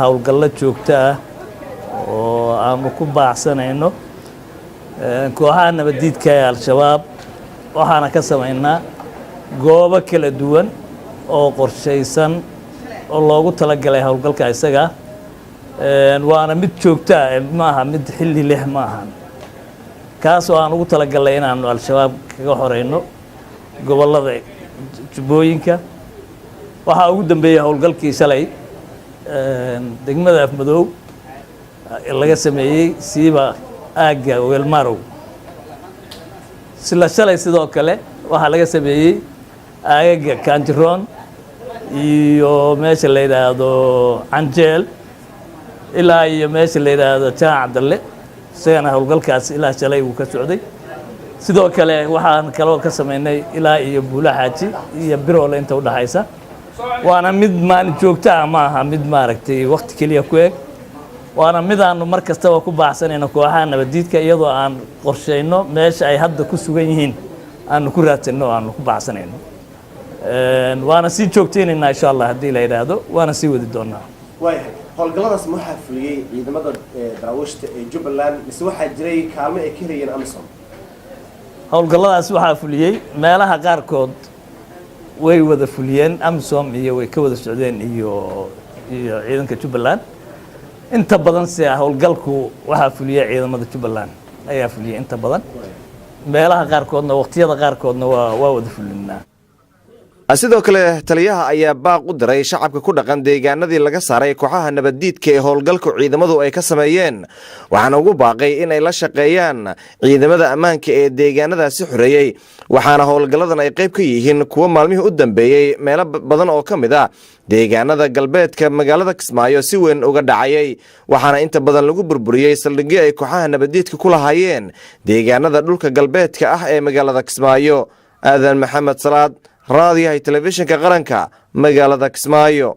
hawlgallo joogto ah oo aanu ku baacsanayno kooxaha nabadiidka ee al-shabaab waxaana ka samaynaa goobo kala duwan oo qorshaysan oo loogu talagalay hawlgalka isaga waana mid joogto ah maaha mid xilli leh maaha kaas oo aan ugu talagalay inaanu al-shabaab kaga horeyno gobolada jubbooyinka waxa ugu dambeeyay hawlgalkii shalay degmada Afmadow laga sameeyay siiba aaga Weelmarow sila shalay sidoo kale waxa laga sameeyay aaga Kanjiroon iyo meesha la yiraahdo Anjeel ilaa iyo meesha la yiraahdo Jaacadalle sayana hawlgalkaas ilaa shalay uu ka socday sidoo kale waxaan kaloo ka sameynay ilaa iyo Buulaxaaji iyo Biroole inta u dhaxaysa waana mid maan joogto ah maaha mid maaragtay waqti kaliya ku eeg waana mid aanu mar kastaba ku baacsanayno kooxaha nabadiidka iyadoo aan qorsheyno meesha ay hadda ku sugan yihiin aanu ku raadsanno aanu ku baacsanayno waana si joogteynayna insha Allah hadii la yiraahdo waana si wadi doonaa waayahay howlgalladaas ma waxa fuliyay ciidamada daraawishta ee Jubbaland mise waxa jiray kaalmo ay ka helayeen Amisom howlgalladaas waxa fuliyay meelaha qaar kood way wada fuliyeen Amisom iyo way ka wada socdeen iyo ciidanka Jubbaland inta badan si howlgalku waxa fuliyay ciidamada Jubbaland ayaa fuliyay inta badan meelaha qaar koodna waqtiyada qaar koodna waa wada fulinaa sidoo kale taliyaha ayaa baaq u diray shacabka ku dhaqan deegaanadii laga saaray kooxaha nabadiidka ee howlgalka ciidamadu ay ka sameeyeen waxaana ugu baaqay in ay la shaqeeyaan ciidamada ammaanka ee deegaanadaasi xoreeyay waxaana howlgalladan ay qayb ka yihiin kuwa maalmihii u dambeeyay meelo badan oo ka mid ah deegaanada galbeedka magaalada Kismaayo si weyn uga dhacayay waxaana inta badan lagu burburiyay saldhigyo ay kooxaha nabadiidka ku lahaayeen deegaanada dhulka galbeedka ah ee magaalada Kismaayo aadan maxamed salaad raadiyaha telefishinka qaranka magaalada Kismaayo.